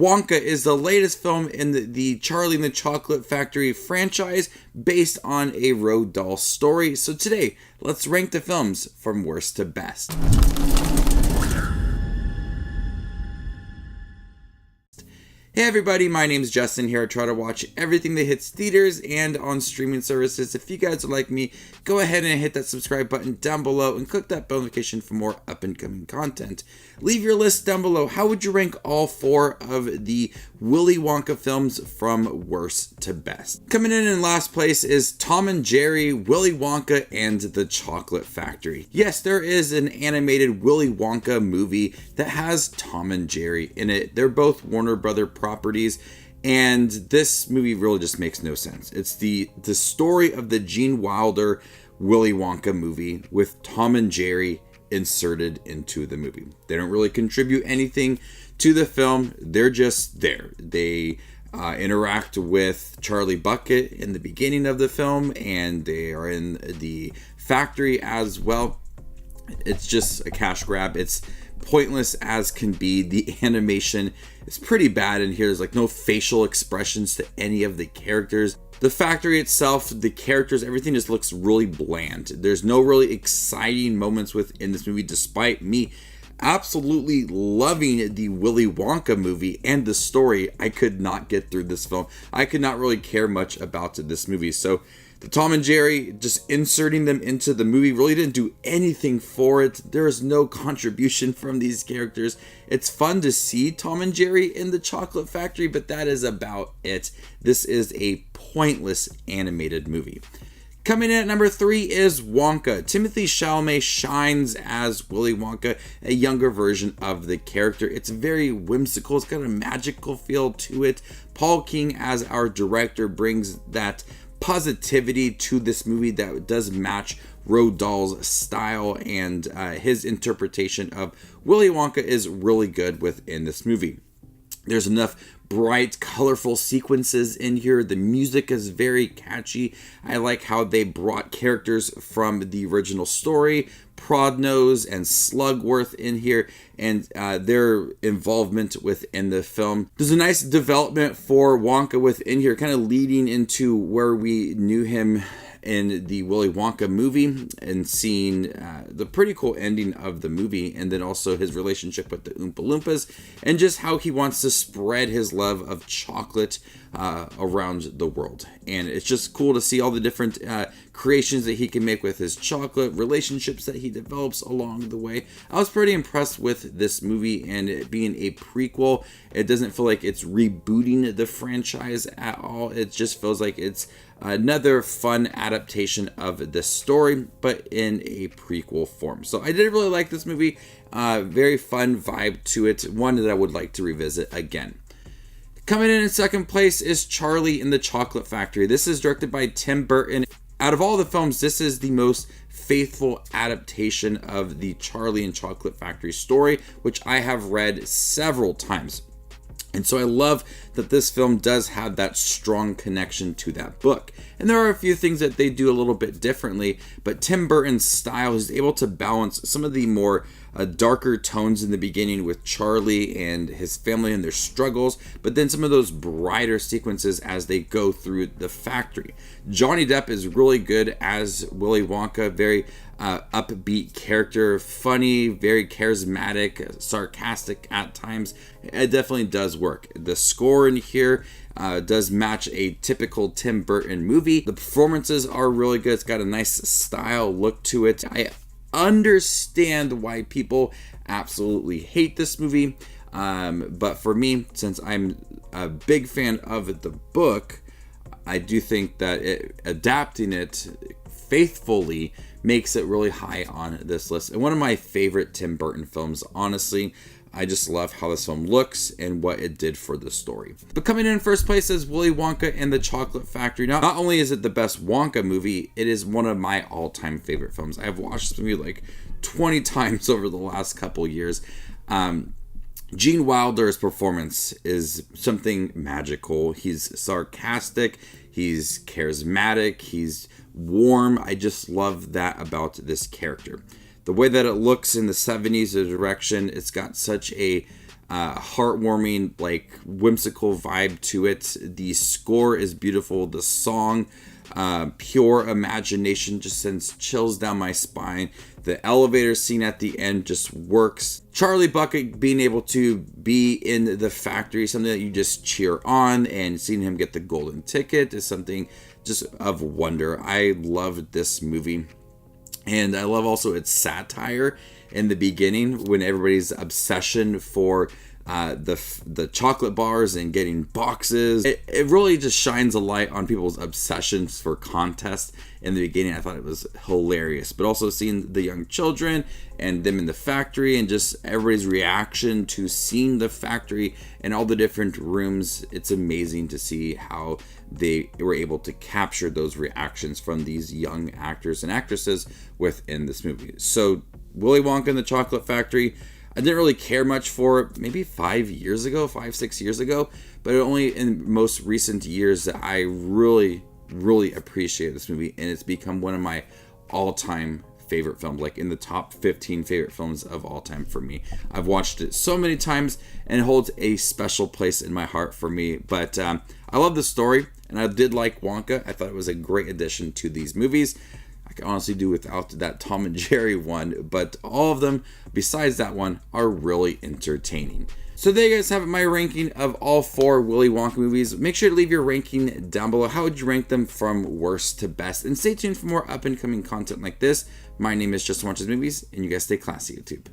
Wonka is the latest film in the Charlie and the Chocolate Factory franchise based on a Roald Dahl story. So today, let's rank the films from worst to best. Hey everybody, my name is Justin here. I try to watch everything that hits theaters and on streaming services. If you guys are like me, go ahead and hit that subscribe button down below and click that bell notification for more up and coming content. Leave your list down below. How would you rank all 4 of the Willy Wonka films from worst to best? Coming in last place is Tom and Jerry, Willy Wonka, and the Chocolate Factory. Yes, there is an animated Willy Wonka movie that has Tom and Jerry in it. They're both Warner Brother properties, and this movie really just makes no sense. It's the story of the Gene Wilder Willy Wonka movie with Tom and Jerry inserted into the movie. They don't really contribute anything to the film. They're just there. They interact with Charlie Bucket in the beginning of the film, and they are in the factory as well. It's just a cash grab. It's pointless as can be. The animation is pretty bad in here. There's like no facial expressions to any of the characters. The factory itself, the characters, everything just looks really bland. There's no really exciting moments within this movie, despite me absolutely loving the Willy Wonka movie and the story. I could not get through this film. I could not really care much about this movie. So the Tom and Jerry, just inserting them into the movie, really didn't do anything for it. There is no contribution from these characters. It's fun to see Tom and Jerry in the Chocolate Factory, but that is about it. This is a pointless animated movie. Coming in at number 3 is Wonka. Timothée Chalamet shines as Willy Wonka, a younger version of the character. It's very whimsical. It's got a magical feel to it. Paul King, as our director, brings that positivity to this movie that does match Roald Dahl's style, and his interpretation of Willy Wonka is really good within this movie. There's enough bright, colorful sequences in here. The music is very catchy. I like how they brought characters from the original story, Prodnose and Slugworth, in here, and their involvement within the film. There's a nice development for Wonka within here, kind of leading into where we knew him in the Willy Wonka movie, and seeing the pretty cool ending of the movie, and then also his relationship with the Oompa Loompas, and just how he wants to spread his love of chocolate around the world. And it's just cool to see all the different creations that he can make with his chocolate, relationships that he develops along the way. I was pretty impressed with this movie, and it being a prequel, it doesn't feel like it's rebooting the franchise at all. It just feels like it's another fun adaptation of this story, but in a prequel form. So I did really like this movie. Very fun vibe to it. One that I would like to revisit again. Coming in second place is Charlie and the Chocolate Factory. This is directed by Tim Burton. Out of all the films, this is the most faithful adaptation of the Charlie and Chocolate Factory story, which I have read several times. And so I love that this film does have that strong connection to that book. And there are a few things that they do a little bit differently, but Tim Burton's style is able to balance some of the more darker tones in the beginning with Charlie and his family and their struggles, but then some of those brighter sequences as they go through the factory. Johnny Depp is really good as Willy Wonka, very upbeat character, funny, very charismatic, sarcastic at times. It definitely does work. The score in here does match a typical Tim Burton movie. The performances are really good. It's got a nice style look to it. I understand why people absolutely hate this movie, but for me, since I'm a big fan of the book, I do think that adapting it faithfully makes it really high on this list. And one of my favorite Tim Burton films, honestly. I just love how this film looks and what it did for the story. But coming in first place is Willy Wonka and the Chocolate Factory. Now, not only is it the best Wonka movie, it is one of my all-time favorite films. I've watched this movie like 20 times over the last couple years. Gene Wilder's performance is something magical. He's sarcastic, he's charismatic, he's warm. I just love that about this character. The way that it looks in the 70s, the direction, it's got such a heartwarming, like whimsical vibe to it. The score is beautiful. The song, pure imagination, just sends chills down my spine. The elevator scene at the end just works. Charlie Bucket being able to be in the factory, something that you just cheer on, and seeing him get the golden ticket is something just of wonder. I loved this movie. And I love also its satire in the beginning when everybody's obsession for the chocolate bars and getting boxes. It really just shines a light on people's obsessions for contests in the beginning. I thought it was hilarious. But also seeing the young children and them in the factory and just everybody's reaction to seeing the factory and all the different rooms. It's amazing to see how they were able to capture those reactions from these young actors and actresses within this movie. So Willy Wonka and the Chocolate Factory, I didn't really care much for it maybe 6 years ago, but only in most recent years that I really appreciate this movie, and it's become one of my all-time favorite films, like in the top 15 favorite films of all time for me. I've watched it so many times and it holds a special place in my heart for me. But I love the story, and I did like Wonka. I thought it was a great addition to these movies. I can honestly do without that Tom and Jerry one, but all of them besides that one are really entertaining. So there you guys have my ranking of all 4 Willy Wonka movies. Make sure to leave your ranking down below. How would you rank them from worst to best? And stay tuned for more up and coming content like this. My name is Justin Watches Movies, and you guys stay classy, YouTube.